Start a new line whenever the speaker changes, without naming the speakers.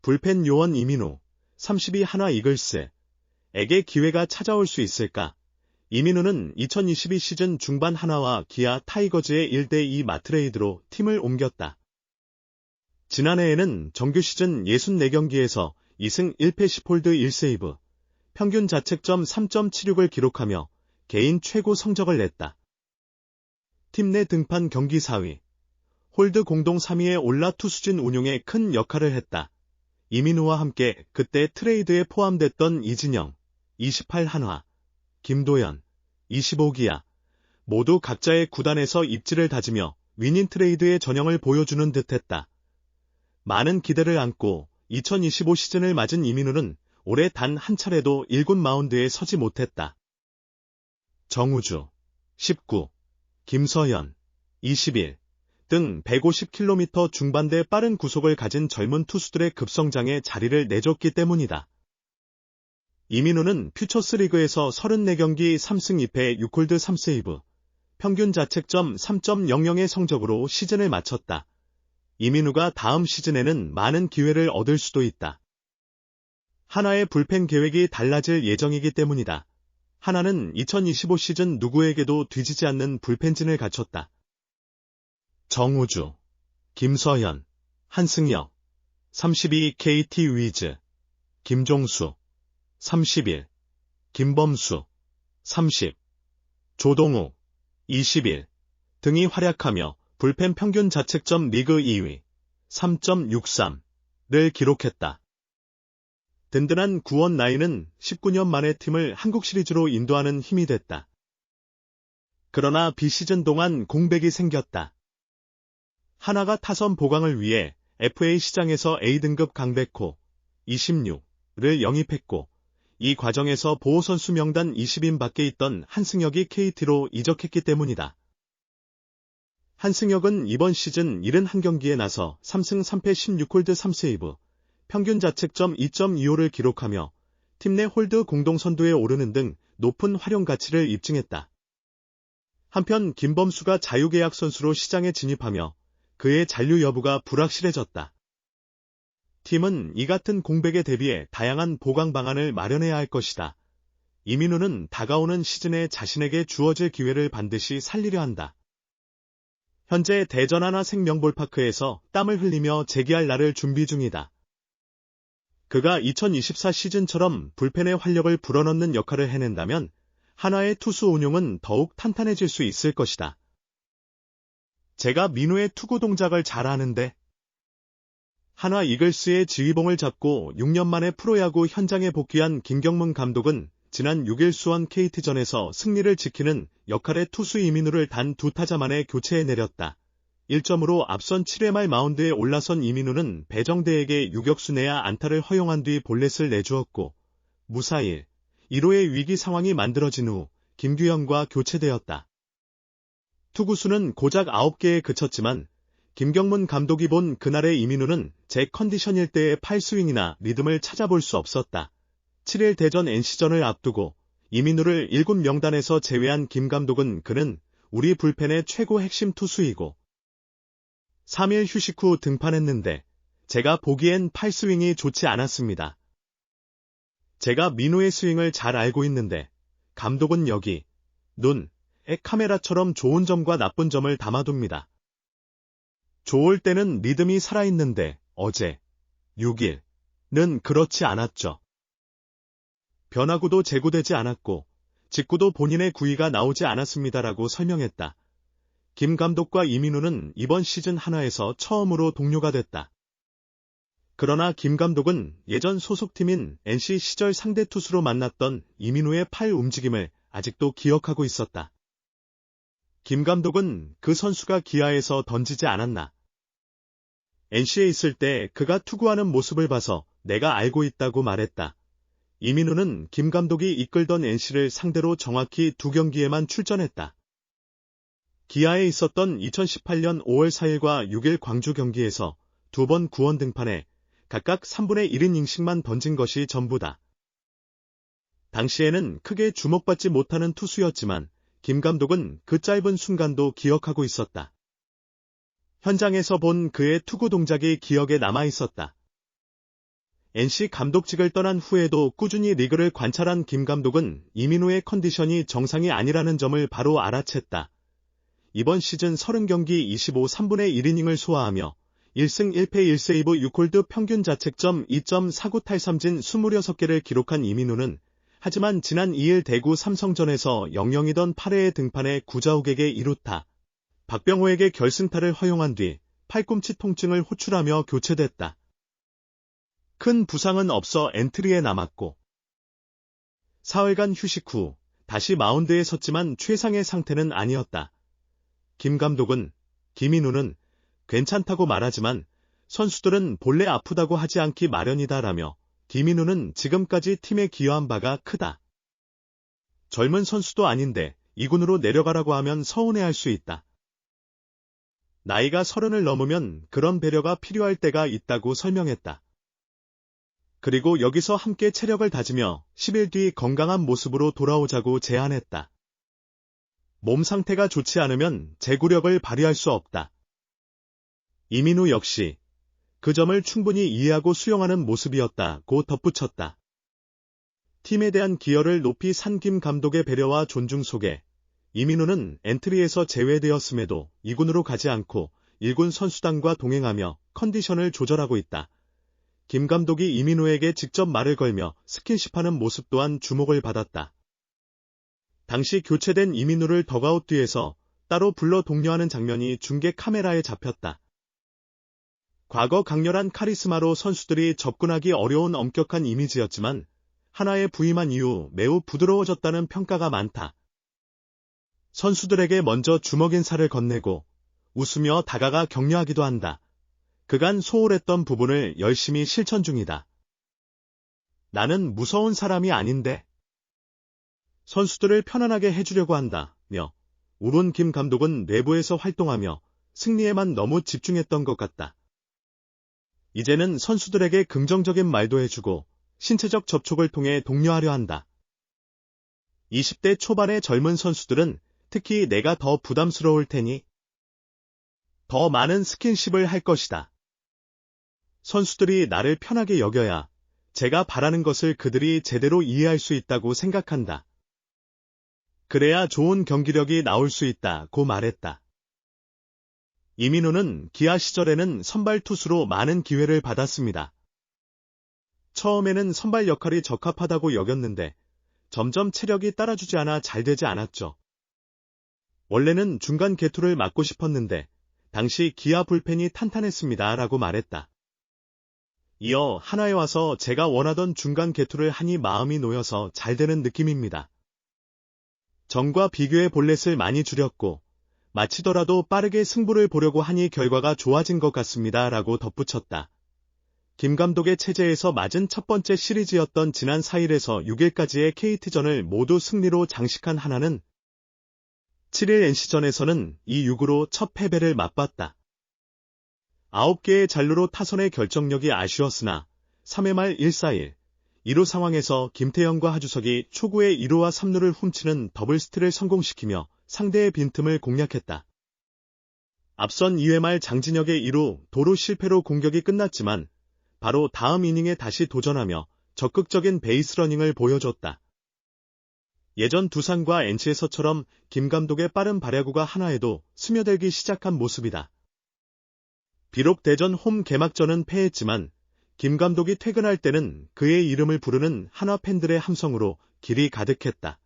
불펜 요원 이민우, 32 한화 이글스에게 기회가 찾아올 수 있을까? 이민우는 2022 시즌 중반 한화와 기아 타이거즈의 1대2 맞트레이드로 팀을 옮겼다. 지난해에는 정규 시즌 64경기에서 2승 1패 10홀드 1세이브, 평균 자책점 3.76을 기록하며 개인 최고 성적을 냈다. 팀 내 등판 경기 4위, 홀드 공동 3위에 올라 투수진 운용에 큰 역할을 했다. 이민우와 함께 그때 트레이드에 포함됐던 이진영, 28 한화, 김도현, 25 기아, 모두 각자의 구단에서 입지를 다지며 위닝 트레이드의 전형을 보여주는 듯했다. 많은 기대를 안고 2025 시즌을 맞은 이민우는 올해 단 한 차례도 1군 마운드에 서지 못했다. 정우주, 19, 김서현, 21 등 150km 중반대 빠른 구속을 가진 젊은 투수들의 급성장에 자리를 내줬기 때문이다. 이민우는 퓨처스리그에서 34경기 3승 2패 6홀드 3세이브, 평균 자책점 3.00의 성적으로 시즌을 마쳤다. 이민우가 다음 시즌에는 많은 기회를 얻을 수도 있다. 한화의 불펜 계획이 달라질 예정이기 때문이다. 한화는 2025 시즌 누구에게도 뒤지지 않는 불펜진을 갖췄다. 정우주, 김서현, 한승혁, 32 KT 위즈, 김종수, 31, 김범수, 30, 조동욱, 21 등이 활약하며 불펜 평균 자책점 리그 2위, 3.63를 기록했다. 든든한 구원 라인은 19년 만에 팀을 한국 시리즈로 인도하는 힘이 됐다. 그러나 비시즌 동안 공백이 생겼다. 한화가 타선 보강을 위해 FA 시장에서 A등급 강백호 26를 영입했고, 이 과정에서 보호선수 명단 20인 밖에 있던 한승혁이 KT로 이적했기 때문이다. 한승혁은 이번 시즌 71경기에 나서 3승 3패 16홀드 3세이브, 평균 자책점 2.25를 기록하며 팀 내 홀드 공동 선두에 오르는 등 높은 활용 가치를 입증했다. 한편 김범수가 자유계약 선수로 시장에 진입하며 그의 잔류 여부가 불확실해졌다. 팀은 이 같은 공백에 대비해 다양한 보강 방안을 마련해야 할 것이다. 이민우는 다가오는 시즌에 자신에게 주어질 기회를 반드시 살리려 한다. 현재 대전 하나 생명볼파크에서 땀을 흘리며 재기할 날을 준비 중이다. 그가 2024 시즌처럼 불펜의 활력을 불어넣는 역할을 해낸다면 한화의 투수 운용은 더욱 탄탄해질 수 있을 것이다. 제가 민우의 투구 동작을 잘 아는데. 한화 이글스의 지휘봉을 잡고 6년 만에 프로야구 현장에 복귀한 김경문 감독은 지난 6일 수원 KT전에서 승리를 지키는 역할의 투수 이민우를 단 2타자 만에 교체해 내렸다. 1점으로 앞선 7회 말 마운드에 올라선 이민우는 배정대에게 유격수 내야 안타를 허용한 뒤 볼넷을 내주었고, 무사 1루의 위기 상황이 만들어진 후 김규현과 교체되었다. 투구수는 고작 9개에 그쳤지만 김경문 감독이 본 그날의 이민우는 제 컨디션일 때의 팔스윙이나 리듬을 찾아볼 수 없었다. 7일 대전 NC전을 앞두고 이민우를 1군 명단에서 제외한 김 감독은 그는 우리 불펜의 최고 핵심 투수이고 3일 휴식 후 등판했는데 제가 보기엔 팔스윙이 좋지 않았습니다. 제가 민우의 스윙을 잘 알고 있는데 감독은 여기 눈에 카메라처럼 좋은 점과 나쁜 점을 담아둡니다. 좋을 때는 리듬이 살아있는데 어제 6일은 그렇지 않았죠. 변화구도 제구되지 않았고 직구도 본인의 구위가 나오지 않았습니다라고 설명했다. 김 감독과 이민우는 이번 시즌 한화에서 처음으로 동료가 됐다. 그러나 김 감독은 예전 소속팀인 NC 시절 상대 투수로 만났던 이민우의 팔 움직임을 아직도 기억하고 있었다. 김 감독은 그 선수가 기아에서 던지지 않았나. NC에 있을 때 그가 투구하는 모습을 봐서 내가 알고 있다고 말했다. 이민우는 김 감독이 이끌던 NC를 상대로 정확히 2경기에만 출전했다. 기아에 있었던 2018년 5월 4일과 6일 광주 경기에서 2번 구원 등판에 각각 3분의 1이닝씩만 던진 것이 전부다. 당시에는 크게 주목받지 못하는 투수였지만 김 감독은 그 짧은 순간도 기억하고 있었다. 현장에서 본 그의 투구 동작이 기억에 남아 있었다. NC 감독직을 떠난 후에도 꾸준히 리그를 관찰한 김 감독은 이민호의 컨디션이 정상이 아니라는 점을 바로 알아챘다. 이번 시즌 30경기 25 3분의 1이닝을 소화하며 1승 1패 1세이브 6홀드 평균 자책점 2.49탈삼진 26개를 기록한 이민호는 하지만 지난 2일 대구 삼성전에서 0-0이던 8회에 등판해 구자욱에게 2루타, 박병호에게 결승타를 허용한 뒤 팔꿈치 통증을 호출하며 교체됐다. 큰 부상은 없어 엔트리에 남았고 4일간 휴식 후 다시 마운드에 섰지만 최상의 상태는 아니었다. 김 감독은 김인우는 괜찮다고 말하지만 선수들은 본래 아프다고 하지 않기 마련이다라며 김인우는 지금까지 팀에 기여한 바가 크다. 젊은 선수도 아닌데 2군으로 내려가라고 하면 서운해할 수 있다. 나이가 30을 넘으면 그런 배려가 필요할 때가 있다고 설명했다. 그리고 여기서 함께 체력을 다지며 10일 뒤 건강한 모습으로 돌아오자고 제안했다. 몸 상태가 좋지 않으면 제구력을 발휘할 수 없다. 이민우 역시 그 점을 충분히 이해하고 수용하는 모습이었다고 덧붙였다. 팀에 대한 기여를 높이 산 김 감독의 배려와 존중 속에 이민우는 엔트리에서 제외되었음에도 2군으로 가지 않고 1군 선수단과 동행하며 컨디션을 조절하고 있다. 김 감독이 이민우에게 직접 말을 걸며 스킨십하는 모습 또한 주목을 받았다. 당시 교체된 이민우를 더그아웃 뒤에서 따로 불러 독려하는 장면이 중계 카메라에 잡혔다. 과거 강렬한 카리스마로 선수들이 접근하기 어려운 엄격한 이미지였지만 하나에 부임한 이후 매우 부드러워졌다는 평가가 많다. 선수들에게 먼저 주먹 인사를 건네고 웃으며 다가가 격려하기도 한다. 그간 소홀했던 부분을 열심히 실천 중이다. 나는 무서운 사람이 아닌데 선수들을 편안하게 해주려고 한다며 울은 김 감독은 내부에서 활동하며 승리에만 너무 집중했던 것 같다. 이제는 선수들에게 긍정적인 말도 해주고 신체적 접촉을 통해 독려하려 한다. 20대 초반의 젊은 선수들은 특히 내가 더 부담스러울 테니 더 많은 스킨십을 할 것이다. 선수들이 나를 편하게 여겨야 제가 바라는 것을 그들이 제대로 이해할 수 있다고 생각한다. 그래야 좋은 경기력이 나올 수 있다고 말했다. 이민우는 기아 시절에는 선발 투수로 많은 기회를 받았습니다. 처음에는 선발 역할이 적합하다고 여겼는데 점점 체력이 따라주지 않아 잘 되지 않았죠. 원래는 중간 개투를 맡고 싶었는데 당시 기아 불펜이 탄탄했습니다 라고 말했다. 이어 한화에 와서 제가 원하던 중간 개투를 하니 마음이 놓여서 잘 되는 느낌입니다. 전과 비교해 볼넷을 많이 줄였고 마치더라도 빠르게 승부를 보려고 하니 결과가 좋아진 것 같습니다 라고 덧붙였다. 김 감독의 체제에서 맞은 첫 번째 시리즈였던 지난 4일에서 6일까지의 KT전을 모두 승리로 장식한 하나는 7일 NC전에서는 2-6으로 첫 패배를 맛봤다. 9개의 잔루로 타선의 결정력이 아쉬웠으나 3회 말 1-4-1, 2루 상황에서 김태형과 하주석이 초구의 2루와 3루를 훔치는 더블스틸을 성공시키며 상대의 빈틈을 공략했다. 앞선 2회 말 장진혁의 2루 도루 실패로 공격이 끝났지만 바로 다음 이닝에 다시 도전하며 적극적인 베이스러닝을 보여줬다. 예전 두산과 NC에서처럼 김 감독의 빠른 발야구가 한화에도 스며들기 시작한 모습이다. 비록 대전 홈 개막전은 패했지만 김 감독이 퇴근할 때는 그의 이름을 부르는 한화 팬들의 함성으로 길이 가득했다.